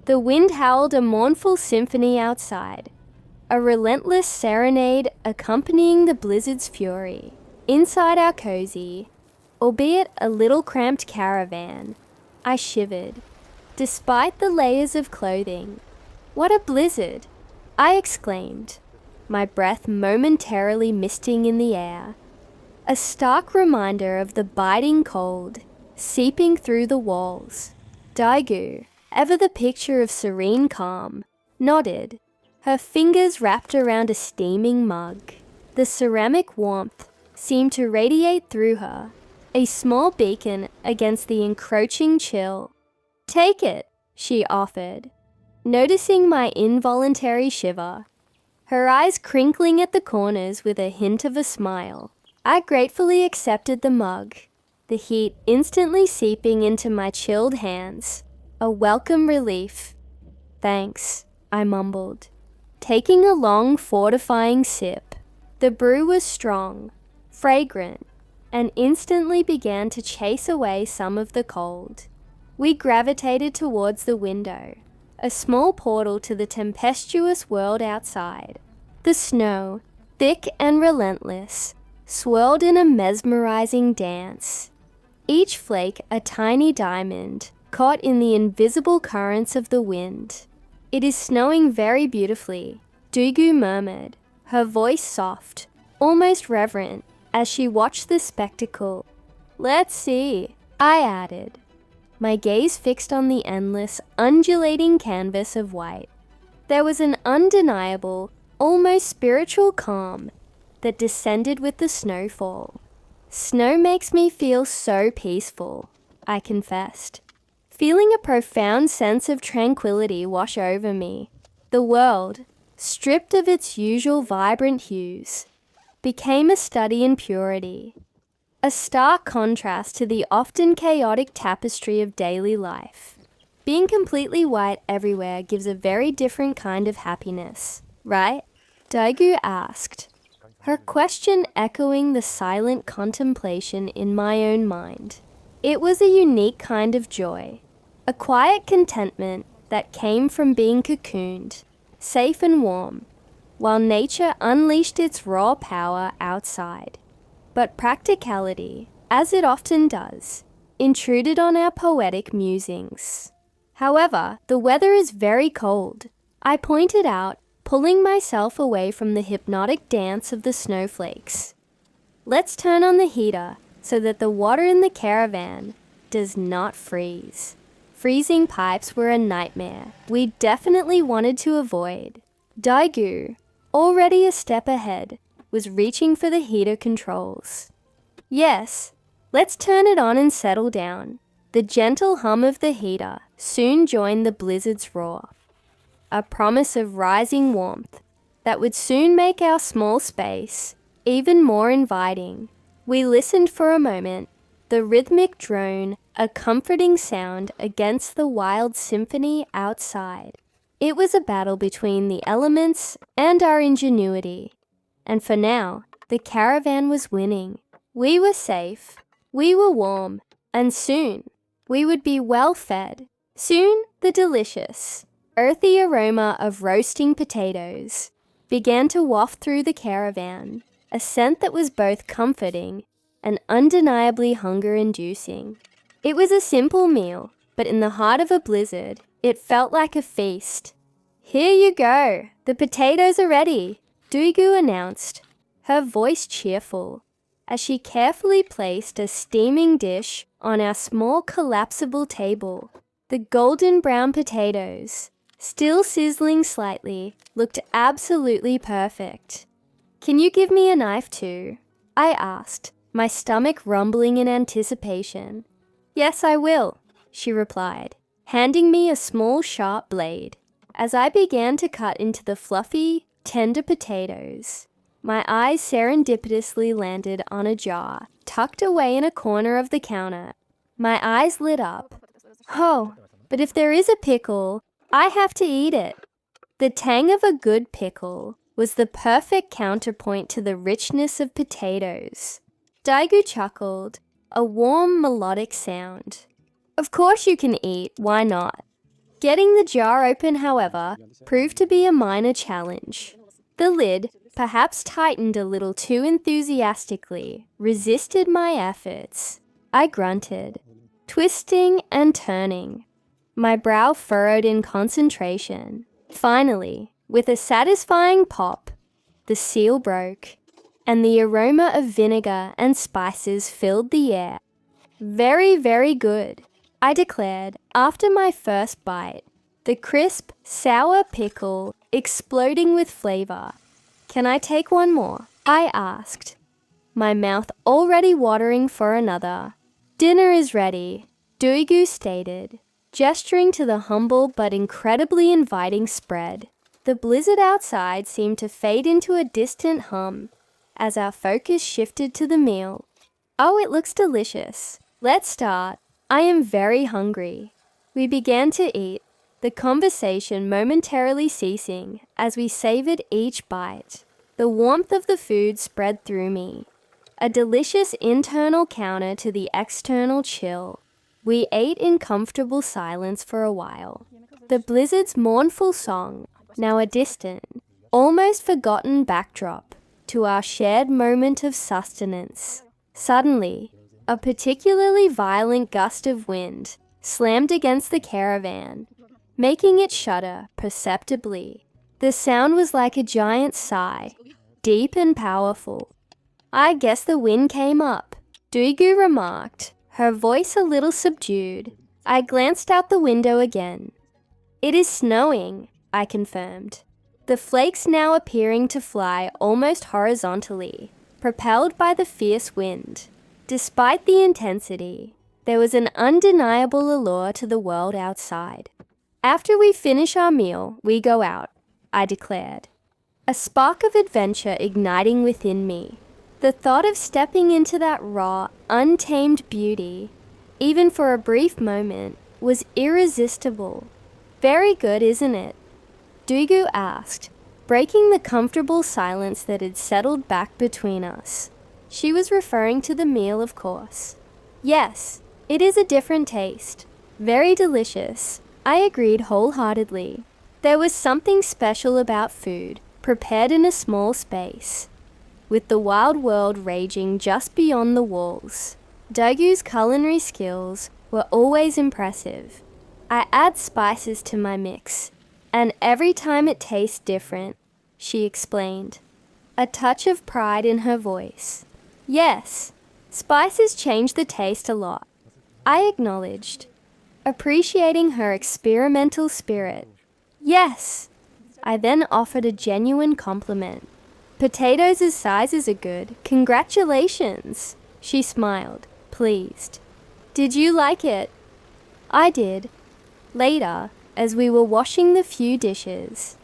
The wind howled a mournful symphony outside, a relentless serenade accompanying the blizzard's fury. Inside our cozy, albeit a little cramped caravan, I shivered, despite the layers of clothing. "What a blizzard!" I exclaimed, my breath momentarily misting in the air. A stark reminder of the biting cold seeping through the walls. Daegu, ever the picture of serene calm, nodded, her fingers wrapped around a steaming mug. The ceramic warmth seemed to radiate through her, a small beacon against the encroaching chill. "Take it," she offered, noticing my involuntary shiver, her eyes crinkling at the corners with a hint of a smile. I gratefully accepted the mug, the heat instantly seeping into my chilled hands, a welcome relief. "Thanks," I mumbled, taking a long, fortifying sip. The brew was strong, fragrant, and instantly began to chase away some of the cold. We gravitated towards the window, a small portal to the tempestuous world outside. The snow, thick and relentless, swirled in a mesmerizing dance, each flake a tiny diamond caught in the invisible currents of the wind. "It is snowing very beautifully," Daegu murmured, her voice soft, almost reverent, as she watched the spectacle. "Let's see," I added, my gaze fixed on the endless, undulating canvas of white. There was an undeniable, almost spiritual calm that descended with the snowfall. "Snow makes me feel so peaceful," I confessed, feeling a profound sense of tranquility wash over me. The world, stripped of its usual vibrant hues, became a study in purity, a stark contrast to the often chaotic tapestry of daily life. Being completely white everywhere gives a very different kind of happiness, right? Daegu asked, her question echoing the silent contemplation in my own mind. It was a unique kind of joy, a quiet contentment that came from being cocooned, safe and warm, while nature unleashed its raw power outside. But practicality, as it often does, intruded on our poetic musings. "However, the weather is very cold," I pointed out, pulling myself away from the hypnotic dance of the snowflakes. "Let's turn on the heater so that the water in the caravan does not freeze." Freezing pipes were a nightmare we definitely wanted to avoid. Daegu, already a step ahead, was reaching for the heater controls. "Yes, let's turn it on and settle down." The gentle hum of the heater soon joined the blizzard's roar, a promise of rising warmth that would soon make our small space even more inviting. We listened for a moment, the rhythmic drone a comforting sound against the wild symphony outside. It was a battle between the elements and our ingenuity, and for now, the caravan was winning. We were safe, we were warm, and soon we would be well fed. Soon the delicious, earthy aroma of roasting potatoes began to waft through the caravan, a scent that was both comforting and undeniably hunger-inducing. It was a simple meal, but in the heart of a blizzard, it felt like a feast. "Here you go, the potatoes are ready," Daegu announced, her voice cheerful, as she carefully placed a steaming dish on our small collapsible table. The golden brown potatoes, still sizzling slightly, looked absolutely perfect. "Can you give me a knife too?" I asked, my stomach rumbling in anticipation. "Yes, I will," she replied, handing me a small sharp blade. As I began to cut into the fluffy, tender potatoes, my eyes serendipitously landed on a jar tucked away in a corner of the counter. My eyes lit up. "Oh, but if there is a pickle, I have to eat it." The tang of a good pickle was the perfect counterpoint to the richness of potatoes. Daegu chuckled, a warm melodic sound. "Of course you can eat, why not?" Getting the jar open, however, proved to be a minor challenge. The lid, perhaps tightened a little too enthusiastically, resisted my efforts. I grunted, twisting and turning, my brow furrowed in concentration. Finally, with a satisfying pop, the seal broke, and the aroma of vinegar and spices filled the air. Very, very good, I declared after my first bite, the crisp, sour pickle exploding with flavor. Can I take one more? I asked, my mouth already watering for another. Dinner is ready, Duigu stated, gesturing to the humble but incredibly inviting spread. The blizzard outside seemed to fade into a distant hum as our focus shifted to the meal. Oh, it looks delicious. Let's start. I am very hungry. We began to eat, the conversation momentarily ceasing as we savored each bite. The warmth of the food spread through me, a delicious internal counter to the external chill. We ate in comfortable silence for a while. The blizzard's mournful song, now a distant, almost forgotten backdrop to our shared moment of sustenance. Suddenly, a particularly violent gust of wind slammed against the caravan, making it shudder perceptibly. The sound was like a giant sigh, deep and powerful. I guess the wind came up, Duigu remarked, her voice a little subdued. I glanced out the window again. It is snowing, I confirmed, the flakes now appearing to fly almost horizontally, propelled by the fierce wind. Despite the intensity, there was an undeniable allure to the world outside. After we finish our meal, we go out, I declared, a spark of adventure igniting within me. The thought of stepping into that raw, untamed beauty, even for a brief moment, was irresistible. Very good, isn't it? Duigu asked, breaking the comfortable silence that had settled back between us. She was referring to the meal, of course. Yes, it is a different taste. Very delicious, I agreed wholeheartedly. There was something special about food, prepared in a small space, with the wild world raging just beyond the walls. Duigu's culinary skills were always impressive. I add spices to my mix, and every time it tastes different, she explained, a touch of pride in her voice. Yes, spices change the taste a lot, I acknowledged, appreciating her experimental spirit. Yes, I then offered a genuine compliment. Potatoes' sizes are good. Congratulations, she smiled, pleased. Did you like it? I did. Later, as we were washing the few dishes,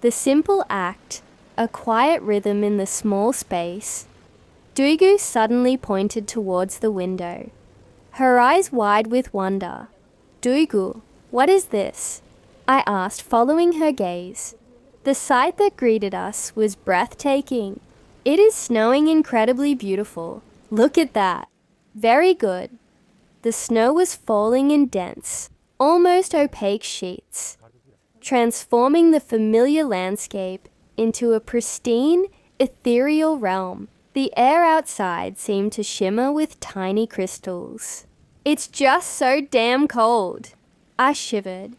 the simple act, a quiet rhythm in the small space, Duigu suddenly pointed towards the window, her eyes wide with wonder. Duigu, what is this? I asked, following her gaze. The sight that greeted us was breathtaking. It is snowing incredibly beautiful. Look at that. Very good. The snow was falling in dense, almost opaque sheets, transforming the familiar landscape into a pristine, ethereal realm. The air outside seemed to shimmer with tiny crystals. It's just so damn cold. I shivered,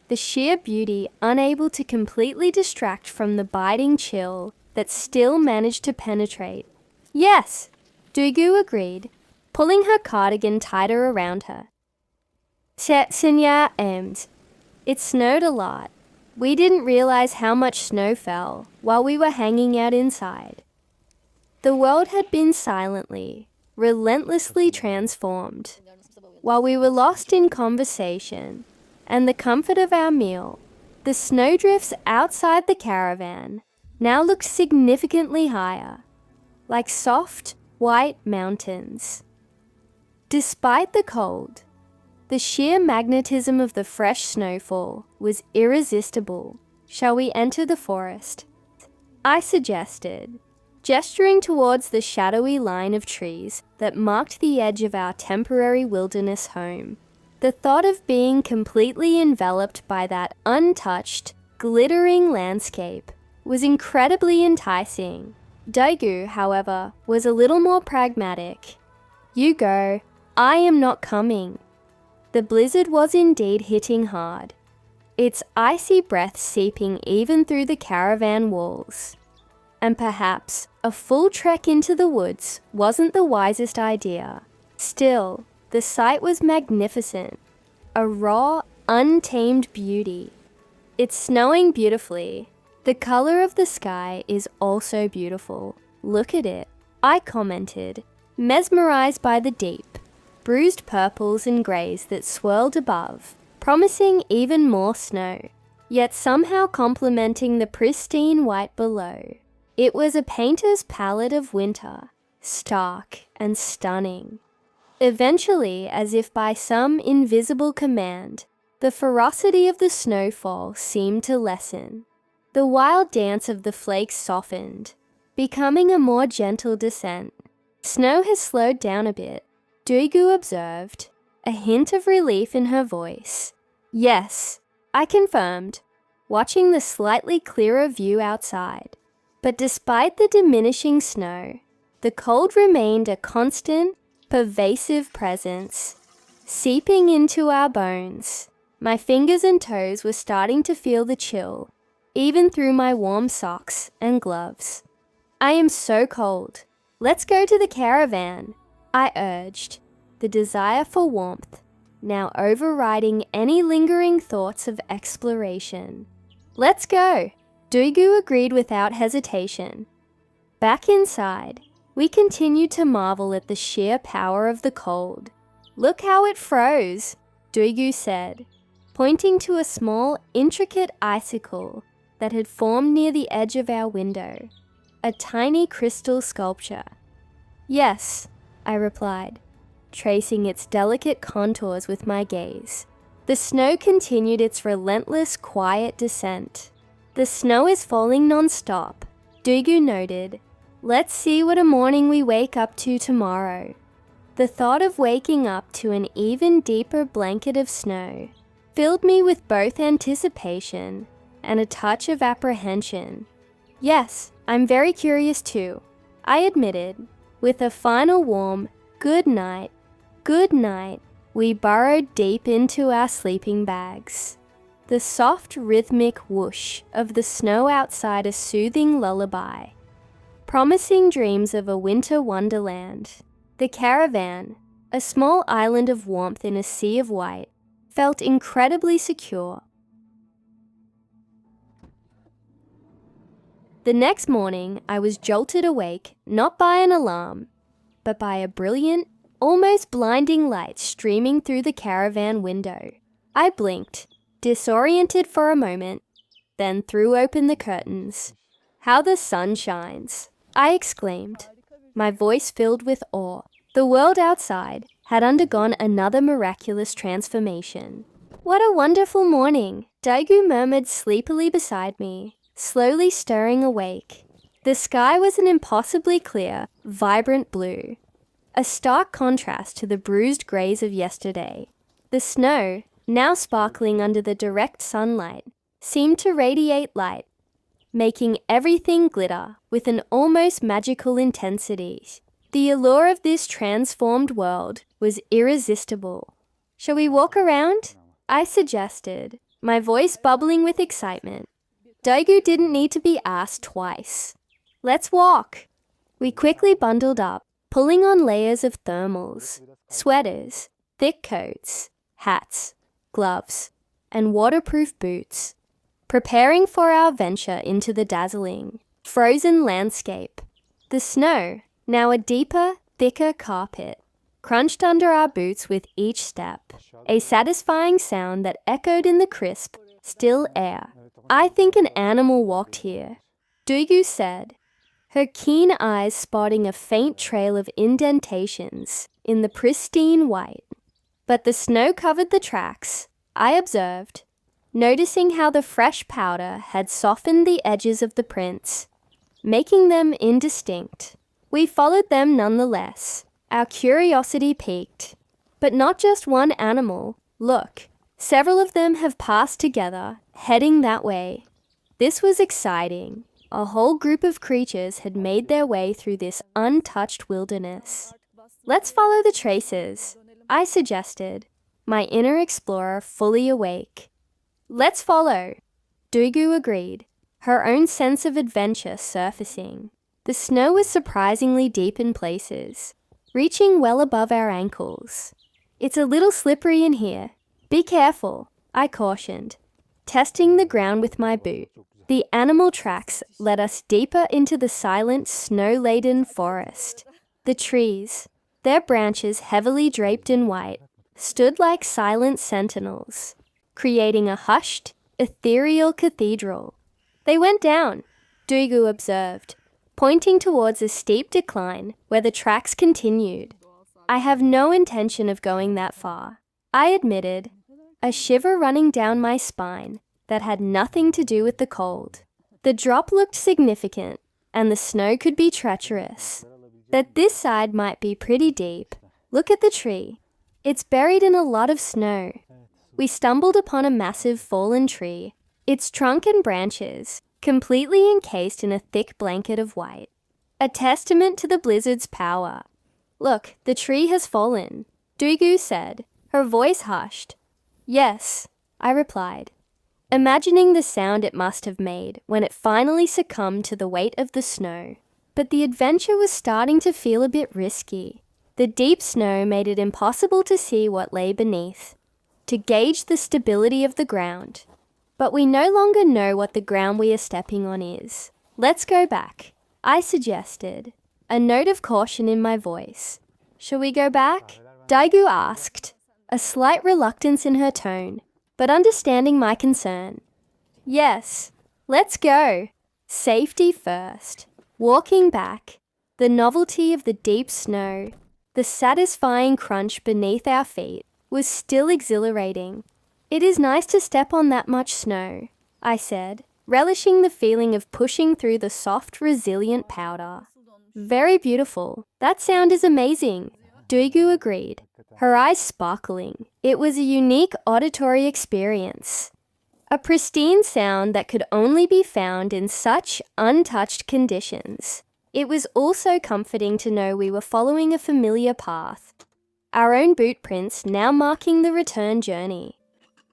the sheer beauty unable to completely distract from the biting chill that still managed to penetrate. Yes, Duigu agreed, pulling her cardigan tighter around her. Senya emmed. It snowed a lot. We didn't realize how much snow fell while we were hanging out inside. The world had been silently, relentlessly transformed. While we were lost in conversation and the comfort of our meal, the snowdrifts outside the caravan now looked significantly higher, like soft, white mountains. Despite the cold, the sheer magnetism of the fresh snowfall was irresistible. Shall we enter the forest? I suggested, gesturing towards the shadowy line of trees that marked the edge of our temporary wilderness home. The thought of being completely enveloped by that untouched, glittering landscape was incredibly enticing. Daegu, however, was a little more pragmatic. "You go, I am not coming." The blizzard was indeed hitting hard, its icy breath seeping even through the caravan walls. And perhaps a full trek into the woods wasn't the wisest idea. Still, the sight was magnificent, a raw, untamed beauty. It's snowing beautifully. The color of the sky is also beautiful. "Look at it," I commented, mesmerized by the deep, bruised purples and grays that swirled above, promising even more snow, yet somehow complementing the pristine white below. It was a painter's palette of winter, stark and stunning. Eventually, as if by some invisible command, the ferocity of the snowfall seemed to lessen. The wild dance of the flakes softened, becoming a more gentle descent. "Snow has slowed down a bit," Daegu observed, a hint of relief in her voice. "Yes," I confirmed, watching the slightly clearer view outside. But despite the diminishing snow, the cold remained a constant, pervasive presence, seeping into our bones. My fingers and toes were starting to feel the chill, even through my warm socks and gloves. "I am so cold. Let's go to the caravan," I urged, the desire for warmth now overriding any lingering thoughts of exploration. "Let's go," Daegu agreed without hesitation. Back inside, we continued to marvel at the sheer power of the cold. "Look how it froze," Daegu said, pointing to a small, intricate icicle that had formed near the edge of our window, a tiny crystal sculpture. "Yes," I replied, tracing its delicate contours with my gaze. The snow continued its relentless, quiet descent. "The snow is falling non-stop," Daegu noted. "Let's see what a morning we wake up to tomorrow." The thought of waking up to an even deeper blanket of snow filled me with both anticipation and a touch of apprehension. "Yes, I'm very curious too," I admitted. With a final warm "good night, good night," we burrowed deep into our sleeping bags. The soft rhythmic whoosh of the snow outside a soothing lullaby, promising dreams of a winter wonderland. The caravan, a small island of warmth in a sea of white, felt incredibly secure. The next morning, I was jolted awake not by an alarm, but by a brilliant, almost blinding light streaming through the caravan window. I blinked, disoriented for a moment, then threw open the curtains. "How the sun shines!" I exclaimed, my voice filled with awe. The world outside had undergone another miraculous transformation. "What a wonderful morning," Daegu murmured sleepily beside me, slowly stirring awake. The sky was an impossibly clear, vibrant blue, a stark contrast to the bruised grays of yesterday. The snow, now sparkling under the direct sunlight, seemed to radiate light, making everything glitter with an almost magical intensity. The allure of this transformed world was irresistible. "Shall we walk around?" I suggested, my voice bubbling with excitement. Daegu didn't need to be asked twice. "Let's walk." We quickly bundled up, pulling on layers of thermals, sweaters, thick coats, hats, gloves, and waterproof boots, preparing for our venture into the dazzling, frozen landscape. The snow, now a deeper, thicker carpet, crunched under our boots with each step, a satisfying sound that echoed in the crisp, still air. "I think an animal walked here," Daegu said, her keen eyes spotting a faint trail of indentations in the pristine white. But the snow covered the tracks, I observed, noticing how the fresh powder had softened the edges of the prints, making them indistinct. We followed them nonetheless, our curiosity piqued. But not just one animal, Look, several of them have passed together, heading that way. This was exciting. A whole group of creatures had made their way through this untouched wilderness. Let's follow the traces, I suggested, my inner explorer fully awake. Let's follow, Duigu agreed, her own sense of adventure surfacing. The snow was surprisingly deep in places, reaching well above our ankles. It's a little slippery in here. Be careful, I cautioned, testing the ground with my boot. The animal tracks led us deeper into the silent, snow-laden forest. The trees, their branches heavily draped in white, stood like silent sentinels, creating a hushed, ethereal cathedral. They went down, Duigu observed, pointing towards a steep decline where the tracks continued. I have no intention of going that far, I admitted, a shiver running down my spine that had nothing to do with the cold. The drop looked significant, and the snow could be treacherous. That this side might be pretty deep. Look at the tree. It's buried in a lot of snow. We stumbled upon a massive fallen tree, its trunk and branches completely encased in a thick blanket of white. A testament to the blizzard's power. Look, the tree has fallen, Duigu said, her voice hushed. Yes, I replied, imagining the sound it must have made when it finally succumbed to the weight of the snow. But the adventure was starting to feel a bit risky. The deep snow made it impossible to see what lay beneath, to gauge the stability of the ground. But we no longer know what the ground we are stepping on is. Let's go back, I suggested, a note of caution in my voice. Shall we go back? Duigu asked, a slight reluctance in her tone, but understanding my concern. Yes, let's go. Safety first. Walking back, the novelty of the deep snow, the satisfying crunch beneath our feet, was still exhilarating. It is nice to step on that much snow, I said, relishing the feeling of pushing through the soft, resilient powder. Very beautiful. That sound is amazing, Duigu agreed, her eyes sparkling. It was a unique auditory experience. A pristine sound that could only be found in such untouched conditions. It was also comforting to know we were following a familiar path, our own boot prints now marking the return journey.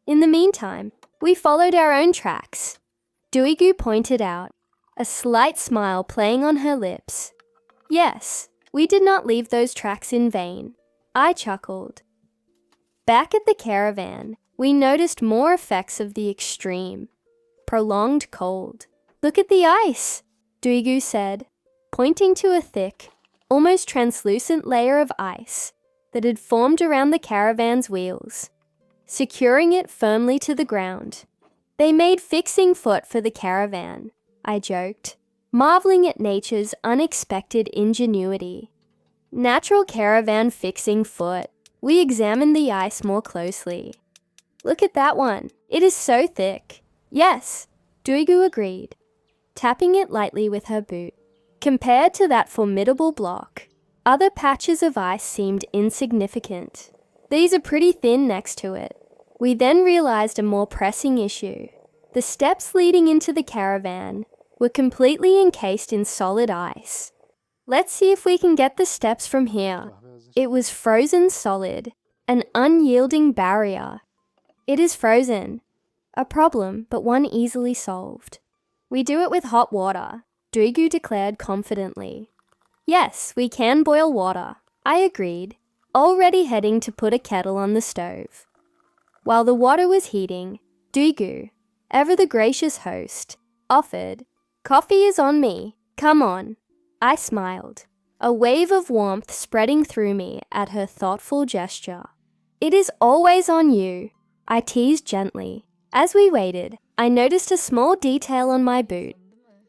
In the meantime, we followed our own tracks, Duigu pointed out, a slight smile playing on her lips. Yes, we did not leave those tracks in vain, I chuckled. Back at the caravan, we noticed more effects of the extreme, prolonged cold. Look at the ice, Duigu said, pointing to a thick, almost translucent layer of ice that had formed around the caravan's wheels, securing it firmly to the ground. They made fixing foot for the caravan, I joked, marveling at nature's unexpected ingenuity. Natural caravan fixing foot. We examined the ice more closely. Look at that one. It is so thick. Yes, Duigu agreed, tapping it lightly with her boot. Compared to that formidable block, other patches of ice seemed insignificant. These are pretty thin next to it. We then realized a more pressing issue. The steps leading into the caravan were completely encased in solid ice. Let's see if we can get the steps from here. It was frozen solid, an unyielding barrier. It is frozen. A problem, but one easily solved. We do it with hot water, Duigu declared confidently. Yes, we can boil water, I agreed, already heading to put a kettle on the stove. While the water was heating, Duigu, ever the gracious host, offered, "Coffee is on me, come on." I smiled, a wave of warmth spreading through me at her thoughtful gesture. "It is always on you," I teased gently. As we waited, I noticed a small detail on my boot.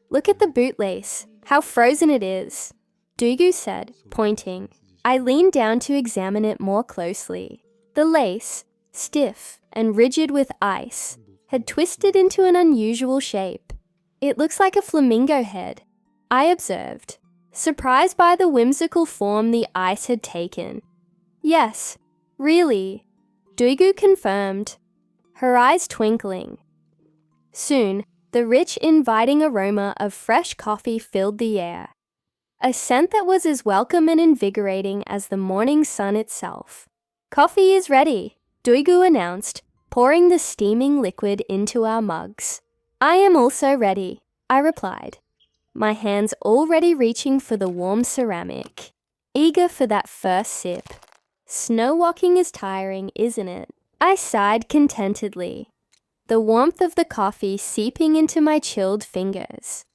"Look at the boot lace, how frozen it is," Duigu said, pointing. I leaned down to examine it more closely. The lace, stiff and rigid with ice, had twisted into an unusual shape. "It looks like a flamingo head," I observed, surprised by the whimsical form the ice had taken. "Yes, really," Duigu confirmed, her eyes twinkling. Soon, the rich, inviting aroma of fresh coffee filled the air, a scent that was as welcome and invigorating as the morning sun itself. "Coffee is ready," Duigu announced, pouring the steaming liquid into our mugs. "I am also ready," I replied, my hands already reaching for the warm ceramic, eager for that first sip. "Snow walking is tiring, isn't it?" I sighed contentedly, the warmth of the coffee seeping into my chilled fingers.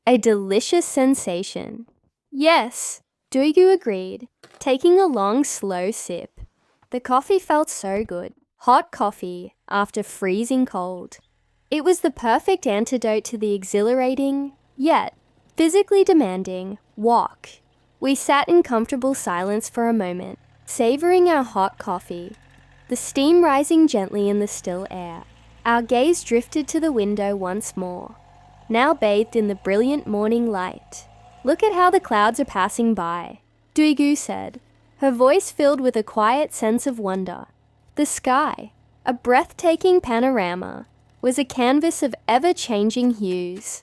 A delicious sensation. "Yes," Duigu agreed, taking a long, slow sip. The coffee felt so good. Hot coffee after freezing cold. It was the perfect antidote to the exhilarating, yet physically demanding, walk. We sat in comfortable silence for a moment, savoring our hot coffee, the steam rising gently in the still air. Our gaze drifted to the window once more, now bathed in the brilliant morning light. "Look at how the clouds are passing by," Duigu said, her voice filled with a quiet sense of wonder. The sky, a breathtaking panorama, was a canvas of ever-changing hues.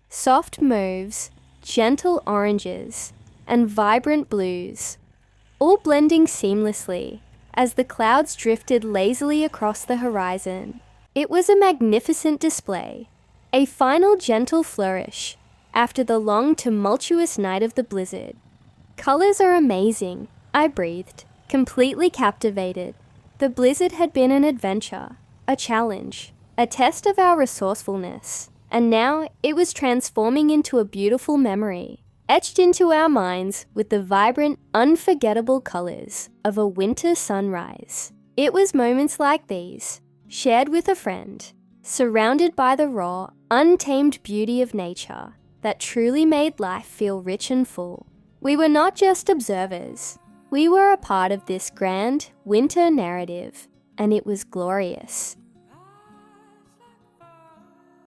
Soft mauves, gentle oranges, and vibrant blues, all blending seamlessly as the clouds drifted lazily across the horizon. It was a magnificent display, a final gentle flourish after the long tumultuous night of the blizzard. "Colors are amazing," I breathed, completely captivated. The blizzard had been an adventure, a challenge, a test of our resourcefulness, and now it was transforming into a beautiful memory, etched into our minds with the vibrant, unforgettable colors of a winter sunrise. It was moments like these, shared with a friend, surrounded by the raw, untamed beauty of nature, that truly made life feel rich and full. We were not just observers. We were a part of this grand winter narrative, and it was glorious.